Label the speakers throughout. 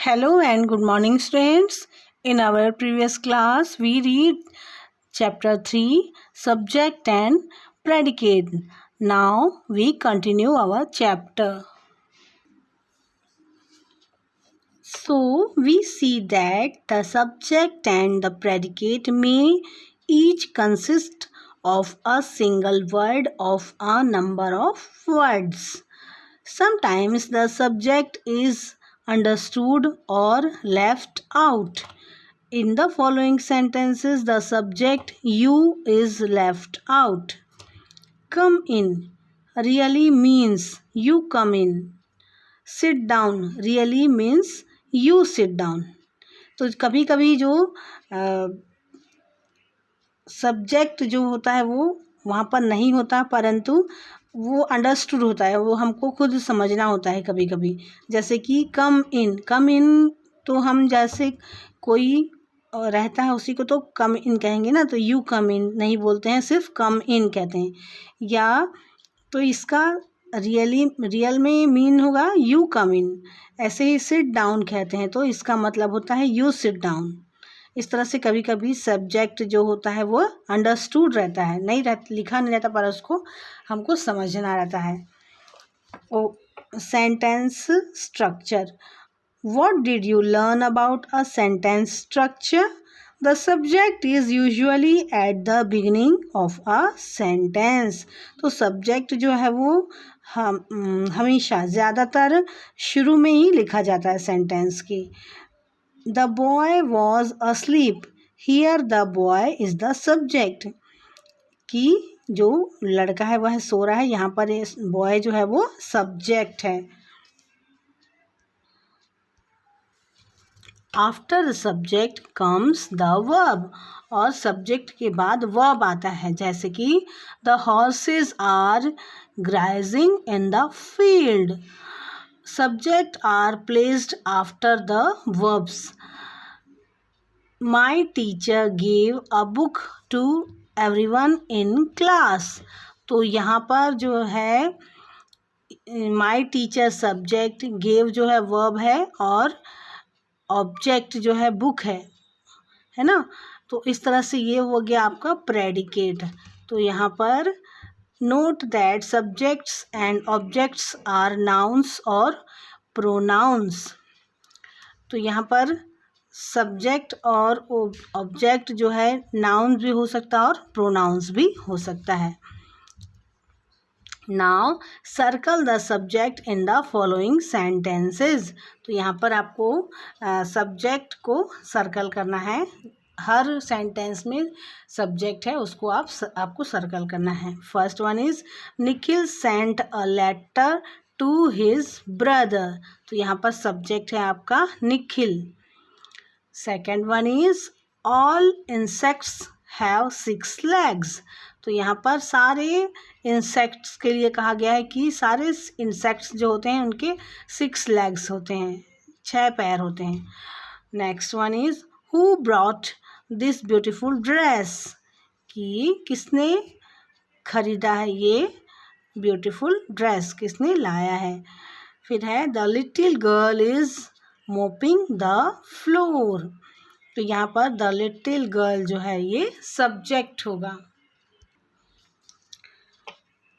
Speaker 1: Hello and good morning, students. In our previous class, we read chapter 3, subject and predicate. Now, we continue our chapter. So, we see that the subject and the predicate may each consist of a single word of a number of words. Sometimes the subject is understood or left out. In the following sentences, the subject you is left out. Come in really means you come in. Sit down really means you sit down. तो कभी कभी जो subject जो होता है वो वहाँ पर नहीं होता, परंतु वो अंडरस्टूड होता है, वो हमको खुद समझना होता है कभी कभी. जैसे कि कम इन तो हम जैसे कोई रहता है उसी को तो कम इन कहेंगे ना, तो यू कम इन नहीं बोलते हैं, सिर्फ कम इन कहते हैं. या तो इसका रियल में मीन होगा यू कम इन. ऐसे ही सिट डाउन कहते हैं तो इसका मतलब होता है यू सिट डाउन. इस तरह से कभी कभी सब्जेक्ट जो होता है वो अंडरस्टूड रहता है, लिखा नहीं रहता, पर उसको हमको समझना रहता है. Sentence structure. What did you learn about a sentence structure? The subject is usually at the beginning of a sentence. तो सब्जेक्ट जो है वो हमेशा ज़्यादातर शुरू में ही लिखा जाता है सेंटेंस के. The boy was asleep. Here the boy is the subject. कि जो लड़का है वह सो रहा है, यहाँ पर बॉय जो है वो सब्जेक्ट है. After the subject comes the verb. और सब्जेक्ट के बाद वर्ब आता है, जैसे कि the horses are grazing in the field. Subject are placed after the verbs. My teacher gave a book to everyone in class. तो यहाँ पर जो है माई टीचर सब्जेक्ट, गेव जो है वर्ब है, और ऑब्जेक्ट जो है बुक है ना. तो इस तरह से ये हो गया आपका प्रेडिकेट. तो यहाँ पर note that subjects and objects are nouns और प्रोनाउंस. तो यहाँ पर सब्जेक्ट और ऑब्जेक्ट जो है नाउन्स भी हो सकता है और प्रोनाउंस भी हो सकता है. Now circle the subject in the following sentences. तो यहाँ पर आपको सब्जेक्ट को सर्कल करना है. हर सेंटेंस में सब्जेक्ट है उसको आपको सर्कल करना है. First one is Nikhil sent a letter to his brother. तो यहाँ पर सब्जेक्ट है आपका Nikhil. Second one is all insects have 6 legs. तो यहाँ पर सारे इंसेक्ट्स के लिए कहा गया है कि सारे इंसेक्ट्स जो होते हैं उनके 6 legs होते हैं, 6 पैर होते हैं. Next one is who brought this beautiful dress. कि किसने खरीदा है ये ब्यूटीफुल ड्रेस, किसने लाया है. फिर है the little girl is mopping the floor. तो यहाँ पर द लिटिल गर्ल जो है ये सब्जेक्ट होगा.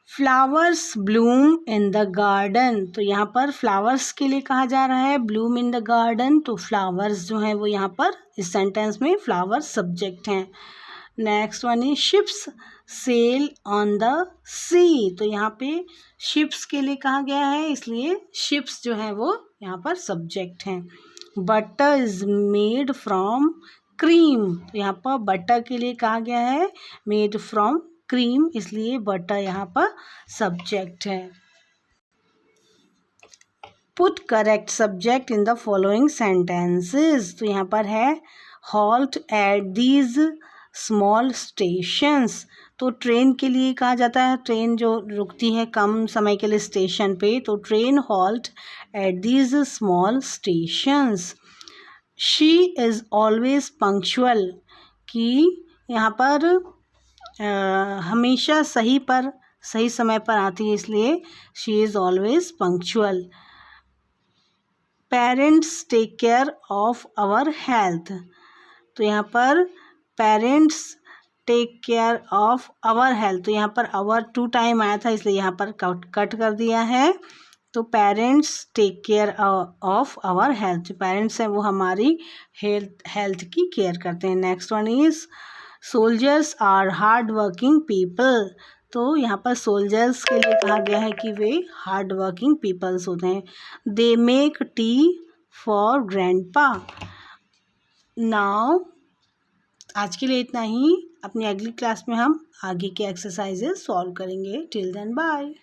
Speaker 1: Flowers Bloom in the garden. तो यहाँ पर फ्लावर्स के लिए कहा जा रहा है ब्लूम इन द गार्डन. तो फ्लावर्स जो है वो यहाँ पर इस सेंटेंस में फ्लावर्स सब्जेक्ट हैं. Next one is ships sail on the sea. तो यहाँ पे शिप्स के लिए कहा गया है, इसलिए शिप्स जो है वो यहाँ पर सब्जेक्ट हैं. Butter is made from cream. तो यहाँ पर बटर के लिए कहा गया है मेड फ्रॉम क्रीम, इसलिए बटर यहाँ पर सब्जेक्ट है. Put correct subject in the following sentences. तो यहाँ पर है halt at these small stations. तो ट्रेन के लिए कहा जाता है, ट्रेन जो रुकती है कम समय के लिए स्टेशन पे, तो train halt at these small stations. She is always punctual. कि यहाँ पर हमेशा सही समय पर आती है, इसलिए she is always punctual. Parents take care of our health. तो यहाँ पर parents take care of our health, तो यहाँ पर आवर 2 टाइम आया था इसलिए यहाँ पर कट कर दिया है। तो parents take care of our health, जो पेरेंट्स हैं वो हमारी हेल्थ की केयर करते हैं। Next one is soldiers are hard working people. तो यहाँ पर सोल्जर्स के लिए कहा गया है कि वे हार्ड वर्किंग पीपल्स होते हैं। They make tea for grandpa. Now आज के लिए इतना ही। अपनी अगली क्लास में हम आगे के एक्सरसाइजेस सॉल्व करेंगे। Till then bye.